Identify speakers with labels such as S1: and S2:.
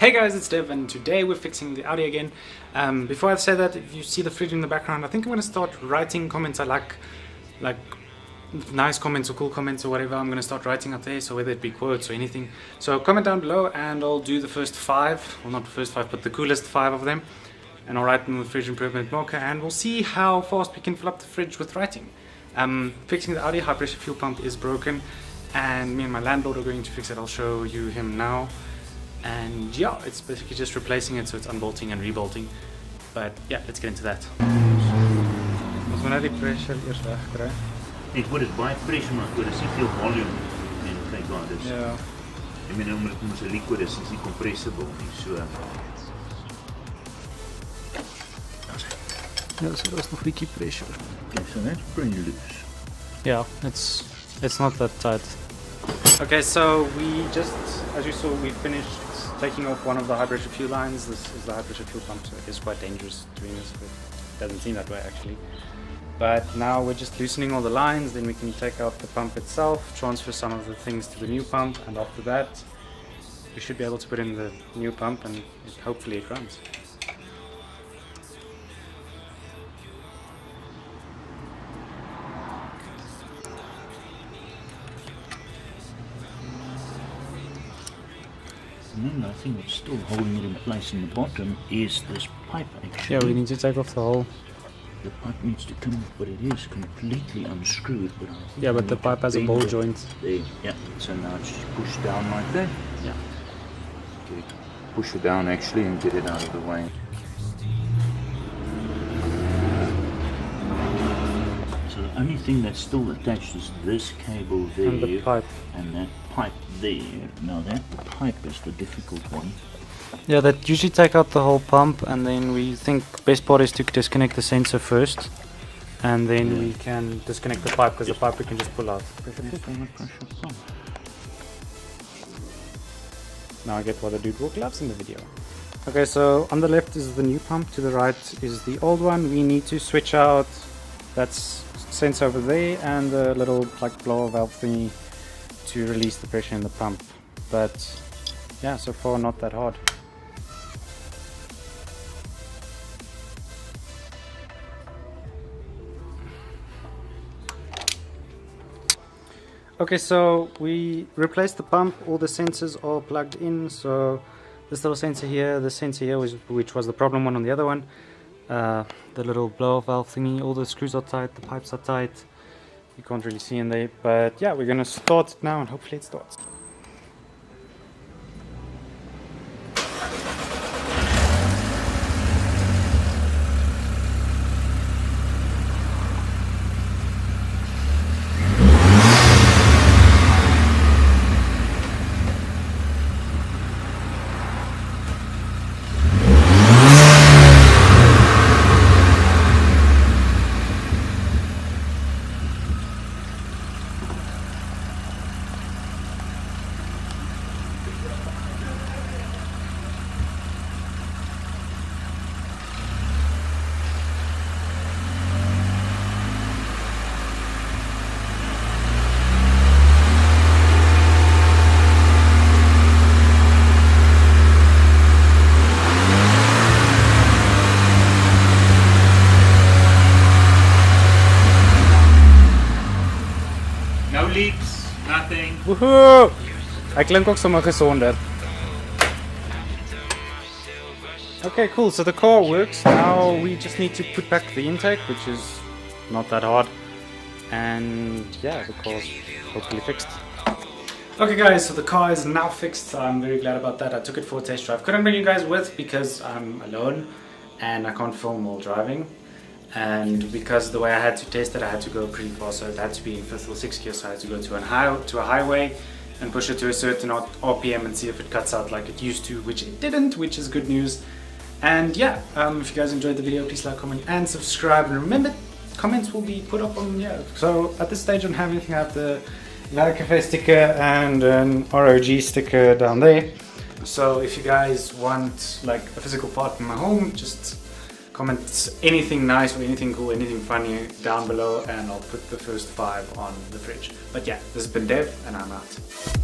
S1: Hey guys, it's Dev, and today we're fixing the Audi again. Before I say that, if you see the fridge in the background, I think I'm going to start writing comments I like nice comments or cool comments or whatever. I'm going to start writing up there, so whether it be quotes or anything. So comment down below and I'll do the first 5, well not the first 5, but the coolest 5 of them. And I'll write them with fridge improvement marker, and we'll see how fast we can fill up the fridge with writing. Fixing the Audi high pressure fuel pump is broken, and me and my landlord are going to fix it. I'll show you him now. And yeah, it's basically just replacing it, so it's unbolting and rebolting. But yeah, let's get into that. Ons moet nou die pressure eers wegkry.
S2: Net word dit baie pressure, maar daar is nie veel volume en kyk waar dit is.
S1: Ja.
S2: Ek meen omdat dit mos 'n liquid is, is nie compressible nie. So
S1: Ja, so daar's nog 'n bietjie pressure.
S2: okay, so that's pretty loose.
S1: Yeah, it's not that tight. Okay, so we just, as you saw, we finished taking off one of the high pressure fuel lines. This is the high pressure fuel pump, so it is quite dangerous doing this, but it doesn't seem that way actually. But now we're just loosening all the lines, then we can take out the pump itself, transfer some of the things to the new pump, and after that we should be able to put in the new pump, and hopefully it runs.
S2: And I think what's still holding it in place in the bottom is this pipe actually.
S1: Yeah, we need to take off the whole.
S2: The pipe needs to come off, but it is completely unscrewed. But
S1: Yeah, but the pipe has a ball joint.
S2: There, yeah. So now it's just pushed down like that.
S1: Yeah.
S2: Okay, push it down actually and get it out of the way. So the only thing that's still attached is this cable there
S1: And the pipe.
S2: and that pipe there. Now that pipe is the difficult one.
S1: Yeah, that usually take out the whole pump, and then we think best part is to disconnect the sensor first, and then we can disconnect the pipe, because the pipe we can just pull out. Now I get why the dude wore gloves in the video. Okay, so on the left is the new pump, to the right is the old one. We need to switch out that sensor over there and the little like blower valve thingy to release the pressure in the pump. But yeah, so far not that hard. Okay, so we replaced the pump, all the sensors are plugged in, so this little sensor here, the sensor here, which was the problem one on the other one, the little blower valve thingy, all the screws are tight, the pipes are tight, you can't really see in there, but yeah, we're gonna start it now and hopefully it starts.
S2: No leaks, nothing.
S1: Woohoo! Hy klink ook sommer gesonder. Okay, cool, so the car works. Now we just need to put back the intake, which is not that hard. And yeah, the car's hopefully fixed. Okay guys, so the car is now fixed. I'm very glad about that. I took it for a test drive. Couldn't bring you guys with because I'm alone and I can't film while driving. And because the way I had to test it, I had to go pretty fast, so it had to be in 5th or 6th gear, so I had to go to a highway and push it to a certain RPM and see if it cuts out like it used to, which it didn't, which is good news. And yeah, if you guys enjoyed the video, please like, comment and subscribe, and remember, comments will be put up on, yeah. So at this stage I don't have anything. I have the Valley Cafe sticker and an ROG sticker down there. So if you guys want like a physical part in my home, just comment anything nice or anything cool, anything funny down below, and I'll put the first 5 on the fridge. But yeah, this has been Dev, and I'm out.